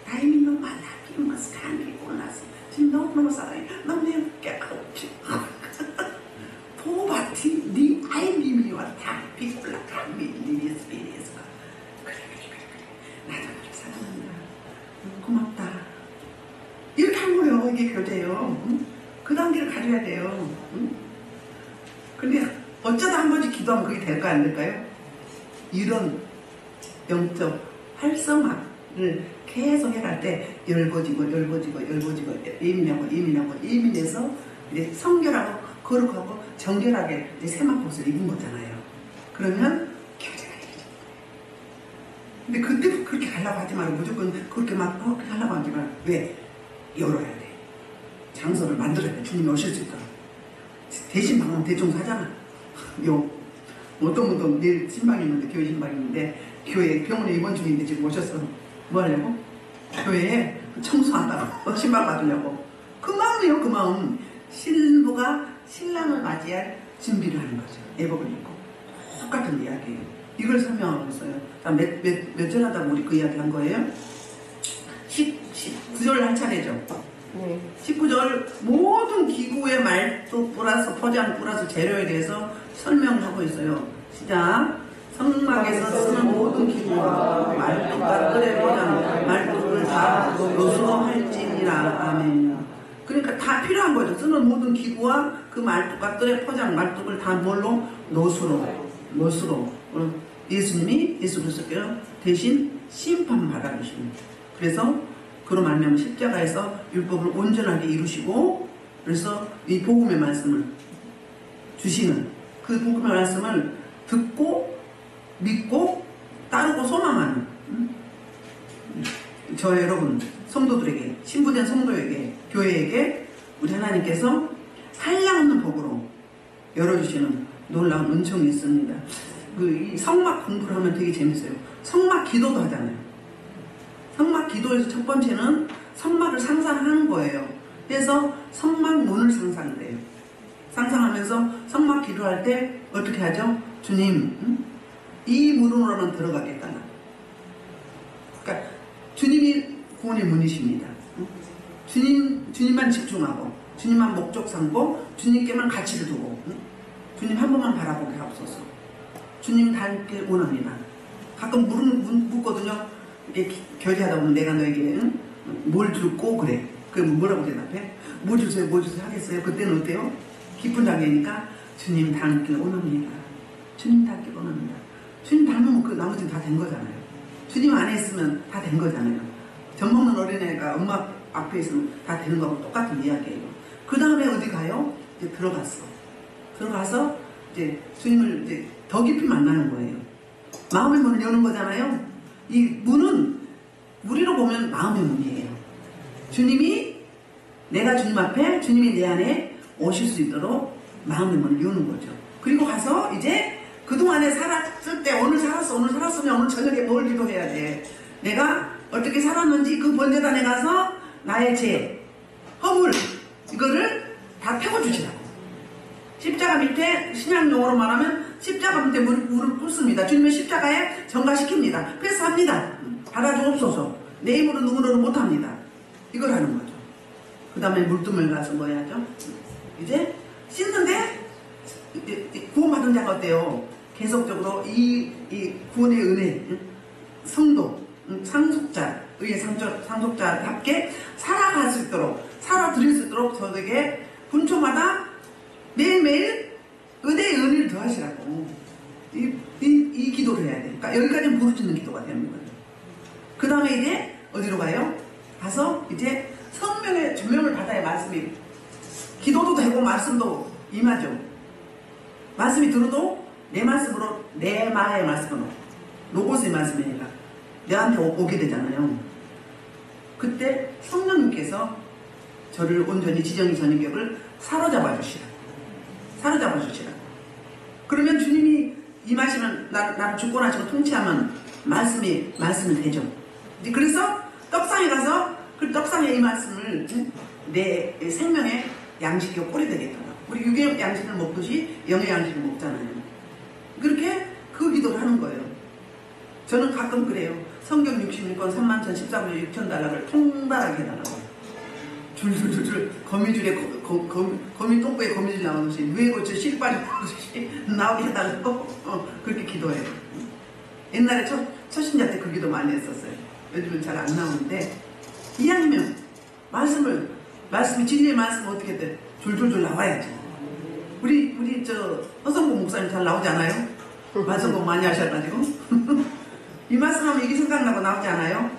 나의 믿는 말라, 기름것을 하늘이 올라서. 지금 너무너무 사랑해. 너무 깨끗하고. 포바티 니 아이미미와 다 비올라 감미 니의 스피리에서 그래 나도 그렇게 사랑한다. 고맙다. 이렇게 한 거예요. 이게 교제예요. 응? 그 단계를 가져야 돼요. 응? 근데 어쩌다 한 번씩 기도하면 그게 될까 안 될까요? 이런 영적 활성화를 계속 해갈 때 열거지고 예민해서 이제 성결하고 거룩하고 정결하게 이제 세막 옷을 입은 거잖아요. 그러면 교제가 이루어지는 거예요. 근데 그때 그렇게 가려고 하지 말고 무조건 그렇게 막 그렇게 하려고 하지 말고 왜? 열어야 돼. 장소를 만들어야 돼. 주님이 오실 수 있도록. 대신 방은 대충 사잖아. 어떤 분도 내일 신방이 있는데 교회 신방이 있는데 교회 병원에 입원 중인데 지금 오셨어. 뭐 하려고? 교회에 청소한다고 신방 받으려고. 그 마음이에요. 그 마음. 신부가 신랑을 맞이할 준비를 하는 거죠. 애복을 입고. 똑같은 이야기예요. 이걸 설명하고 있어요. 몇 절 하다가 우리 그 이야기 한 거예요? 19절 한 차례죠. 네. 19절 모든 기구의 말도 플러스 포장 플러스 재료에 대해서 설명하고 있어요. 시작. 성막에서 쓰는 모든 기구와 말뚝과 뜰의 포장, 말뚝을 다 노수로 할지니라. 아멘. 그러니까 다 필요한 거죠. 쓰는 모든 기구와 그 말뚝과 뜰의 포장, 말뚝을 다 뭘로? 노수로. 예수님이 예수 그리스도께서 대신 심판 받아주시는. 그래서 그로 말미암아 십자가에서 율법을 온전하게 이루시고, 그래서 이 복음의 말씀을 주시는 그 복음의 말씀을 듣고 믿고 따르고 소망하는 저 여러분 성도들에게, 신부된 성도에게, 교회에게 우리 하나님께서 한량없는 복으로 열어주시는 놀라운 은총이 있습니다. 이 성막 공부를 하면 되게 재밌어요. 성막 기도도 하잖아요. 성막 기도에서 첫 번째는 성막을 상상하는 거예요. 그래서 성막 문을 상상을 해요. 상상하면서 성막 기도할 때 어떻게 하죠? 주님, 이 문으로는 들어가겠다. 그러니까 주님이 구원의 문이십니다. 주님만 집중하고, 주님만 목적 삼고, 주님께만 가치를 두고, 주님 한 번만 바라보게 하옵소서. 주님 닮길 원합니다. 가끔 묻거든요. 이렇게 교제하다 보면 내가 너에게 뭘 줄고 그래. 그럼 뭐라고 대답해? 뭐 주세요 하겠어요? 그때는 어때요? 기쁜 자매니까 주님 닮길 원합니다. 주님 닮길 원합니다. 주님 닮으면 그 나머지는 다 된 거잖아요. 주님 안에 있으면 다 된 거잖아요. 젖 먹는 어린애가 엄마 앞에 있으면 다 되는 거하고 똑같은 이야기예요. 그 다음에 어디 가요? 이제 들어가서 이제 주님을 이제 더 깊이 만나는 거예요. 마음의 문을 여는 거잖아요. 이 문은 우리로 보면 마음의 문이에요. 주님이, 내가 주님 앞에, 주님이 내 안에 오실 수 있도록 마음의 문을 여는 거죠. 그리고 가서 이제 그동안에 살았을 때 오늘 살았으면 오늘 저녁에 뭘 기도해야 돼. 내가 어떻게 살았는지 그 번제단에 가서 나의 죄, 허물, 이거를 다 펴고주시라고. 십자가 밑에 신약용어로 말하면 십자가 밑에 무릎 꿇습니다. 주님의 십자가에 전가시킵니다. 패스합니다. 받아주옵소서. 내 힘으로 누구로는 못합니다. 이걸 하는 거죠. 그 다음에 물두물 가서 뭐 해야죠? 이제 씻는데 구원받은 자가 어때요? 계속적으로 이 구원의 은혜, 성도, 상속자의 상속자답게 살아갈 수 있도록, 살아드릴 수 있도록 저에게 분초마다 매일매일 은혜의 은혜를 더하시라고. 이 이 기도를 해야 돼. 그러니까 여기까지는 부르짖는 기도가 되는 거예요. 그 다음에 이제 어디로 가요? 가서 이제 성령의 조명을 받아야 말씀이, 기도도 되고 말씀도 임하죠. 말씀이 들어도 내 말씀으로, 내 말의 말씀으로, 로고스의 말씀이니까 내한테 오게 되잖아요. 그때 성령님께서 저를 온전히 지정의 전인격을 사로잡아 주시라. 사로잡아 주시라. 그러면 주님이 임하시면 나를 죽고 나시고 통치하면 말씀은 되죠. 이제 그래서 떡상에 가서 그 떡상의 이 말씀을 내 생명의 양식이 꼴이 되겠다. 우리 육의 양식을 먹듯이 영의 양식을 먹잖아요. 그렇게 그 기도를 하는 거예요. 저는 가끔 그래요. 성경 66권 31,014권 6,000달러를 통달하게 해달라고. 줄줄줄줄 거미줄에 거미 똥꼬에 거미줄 나오듯이 뇌에 고쳐 실빨이 나오듯이 나오게 해달라고 그렇게 기도해요. 옛날에 초신자 때 그 기도 많이 했었어요. 요즘은 잘 안 나오는데 이왕이면 말씀이 진리의 말씀 어떻게 돼? 줄줄줄 나와야지. 우리 저 허성공 목사님 잘 나오지 않아요? 말씀공 많이 하셔가지고 이 말씀하면 이게 생각나고 나오지 않아요?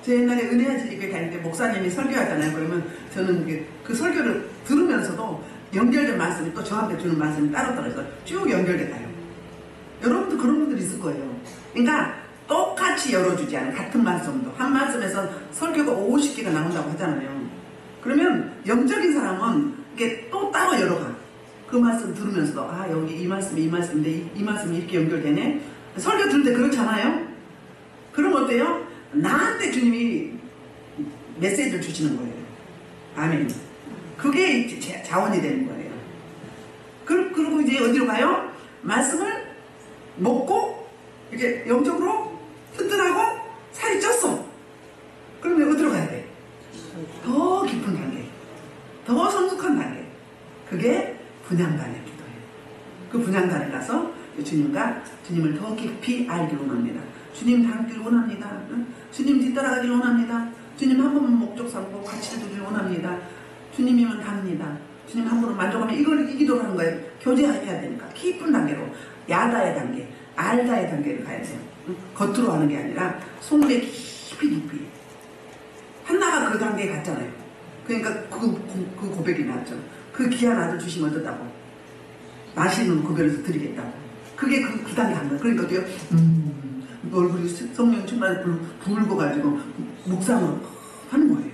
저 옛날에 은혜한지교회 다닐 때 목사님이 설교하잖아요. 그러면 저는 그 설교를 들으면서도 연결된 말씀이 또 저한테 주는 말씀이 따로 떨어져서 쭉 연결돼 가요. 여러분도 그런 분들 있을 거예요. 그러니까 똑같이 열어주지 않아요. 같은 말씀도 한 말씀에서 설교가 50개가 나온다고 하잖아요. 그러면 영적인 사람은 이게 또 따로 열어가. 그 말씀 들으면서도 아 여기 이 말씀인데 이 말씀이 이렇게 연결되네. 설교 들을 때 그렇잖아요. 그럼 어때요? 나한테 주님이 메시지를 주시는 거예요. 아멘. 그게 이제 자원이 되는 거예요. 그리고 이제 어디로 가요? 말씀을 먹고 이제 영적으로 튼튼하고 살이 쪘어. 그러면 어디로 가야 돼? 더 깊은 단계, 더 성숙한 단계. 그게 분향단의 기도예요. 그 분향단에 가서 주님을 더 깊이 알기를 원합니다. 주님 닮기를 원합니다. 주님 뒤따라가기를 원합니다. 주님 한 번만 목적 삼고 가치를 두기를 원합니다. 주님이면 답니다. 주님 한 번은 만족하면 이 기도를 하는 거예요. 교제해야 되니까 깊은 단계로 야다의 단계, 알다의 단계를 가야 돼요. 겉으로 하는 게 아니라 속내 깊이 한나가 그 단계에 갔잖아요. 그러니까 그 고백이 나왔죠. 그 귀한 아들 주시면 어떻다고? 맛있는 고백에서 드리겠다고. 그게 그 단계 간 거예요. 그러니까 어때요? 얼굴이 성령 충만해 붉어가지고 묵상을 하는 거예요.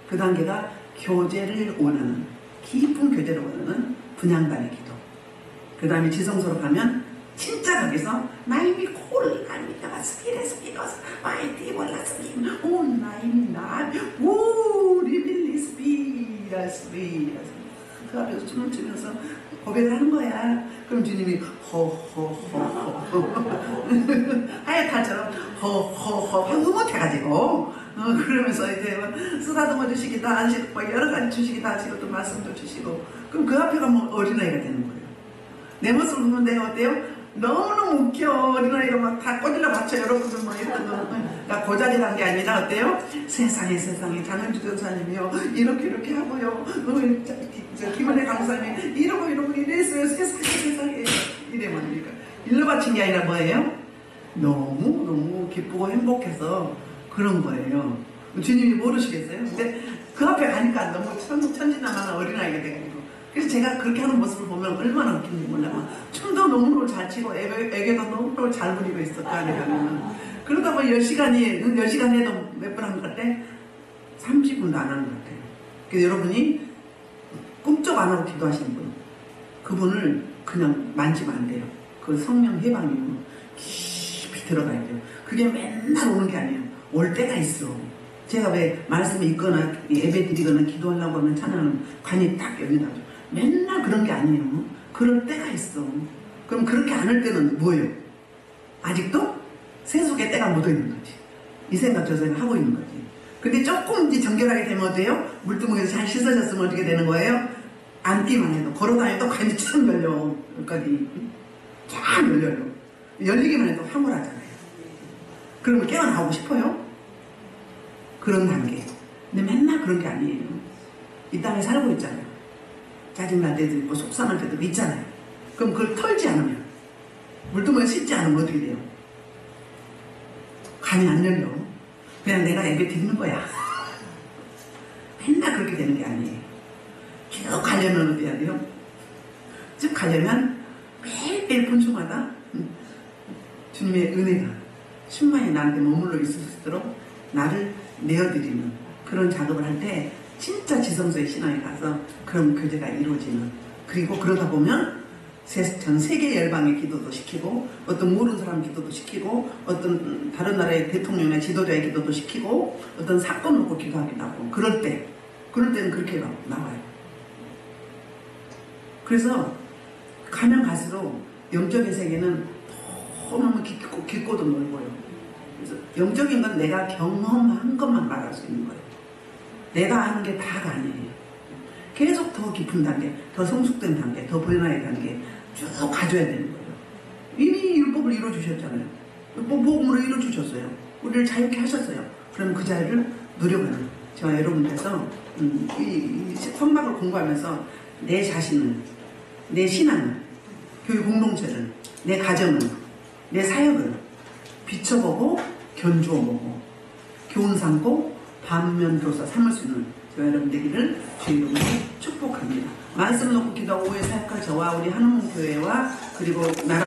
그 단계가 교제를 원하는, 깊은 교제를 원하는 분향단의 기도. 그 다음에 지성소로 가면 진짜 거기서 나이미 콜 아미다가 스피레스피노스 마이티 몰라스님 오 나이미 나오 리빌리 스피라 그 앞에서 춤을 추면서 고백을 하는 거야. 그럼 주님이 허허허허 하얗다처럼 허허허 흐뭇해가지고 그러면서 이제 쓰다듬어 주시기도 하시고 여러 가지 주시기도 하시고 또 말씀도 주시고 그럼 그 앞에 가면 어린아이가 되는 거예요. 내 모습을 보면 내가 어때요? 너무너무 웃겨. 어린아이가 막 다 꼬질러 맞춰 여러분들 뭐 했던 거. 나 고자리란 게 아니라 어때요? 세상에 장현주 전사님이요 이렇게 하고요. 김은혜 강사님 이러고 이랬어요. 세상에 이래 말이니까 일러 바친 게 아니라 뭐예요? 너무 기쁘고 행복해서 그런 거예요. 주님이 모르시겠어요? 근데 그 앞에 가니까 너무 천진난만한 어린아이가 돼가지고 그래서 제가 그렇게 하는 모습을 보면 얼마나 웃긴지 몰라요. 춤도 너무너무 잘 치고 애교도 너무너무 잘 부리고 있어. 그 안에 가면. 그러다 보면 10시간 해도 몇 번 한 것 같아? 30분도 안 하는 것 같아요. 그래서 여러분이 꿈쩍 안 하고 기도하시는 분, 그분을 그냥 만지면 안 돼요. 그 성령 해방이면 깊이 들어가야 돼요. 그게 맨날 오는 게 아니에요. 올 때가 있어. 제가 왜 말씀이 있거나 예배 드리거나 기도하려고 하면 찬양은 관이 딱 열린다고. 맨날 그런 게 아니에요. 그럴 때가 있어. 그럼 그렇게 안 할 때는 뭐예요? 아직도 세속의 때가 묻어있는 거지. 이 생각 저 생각 하고 있는 거지. 근데 조금 이제 정결하게 되면 어때요? 물두멍에서 잘 씻어졌으면 어떻게 되는 거예요? 앉기만 해도 걸어다녀도 관이 쫙 열려. 여기까지 쫙 열려요. 열리기만 해도 황홀하잖아요. 그러면 깨어나오고 싶어요? 그런 단계. 근데 맨날 그런 게 아니에요. 이 땅에 살고 있잖아요. 짜증날 때도 있고 속상할 때도 있잖아요. 그럼 그걸 털지 않으면 물두멍에 씻지 않으면 어떻게 돼요? 간이 안 열려. 그냥 내가 예배 드리는 거야. 맨날 그렇게 되는 게 아니에요. 쭉 가려면 어떻게 해야 돼요? 쭉 가려면 매일매일 본초마다 주님의 은혜가 충만히 나한테 머물러 있을 수 있도록 나를 내어드리는 그런 작업을 할 때 진짜 지성소의 신앙에 가서 그런 교제가 이루어지는, 그리고 그러다 보면 전 세계 열방의 기도도 시키고 어떤 모르는 사람 기도도 시키고 어떤 다른 나라의 대통령의 지도자의 기도도 시키고 어떤 사건 놓고 기도하기도 하고 그럴 때는 그렇게 나와요. 그래서 가면 갈수록 영적인 세계는 너무너무 깊고도 넓어요. 그래서 영적인 건 내가 경험한 것만 말할 수 있는 거예요. 내가 아는 게 다가 아니에요. 계속 더 깊은 단계, 더 성숙된 단계, 더 변화의 단계 쭉 가져야 되는 거예요. 이미 율법을 이루어주셨잖아요. 복음으로 이루어주셨어요. 우리를 자유케 하셨어요. 그럼 그 자유를 누려가는 저와 여러분께서 이 성막을 공부하면서 내 자신을, 내 신앙을, 교회 공동체를, 내 가정을, 내 사역을 비춰보고 견주어보고 교훈 삼고 반면교사 삼을 수 있는 저와 여러분 되기를 주의 이름으로 축복합니다. 말씀 놓고 기도하고 오해 사역할 저와 우리 한우문 교회와 그리고 나라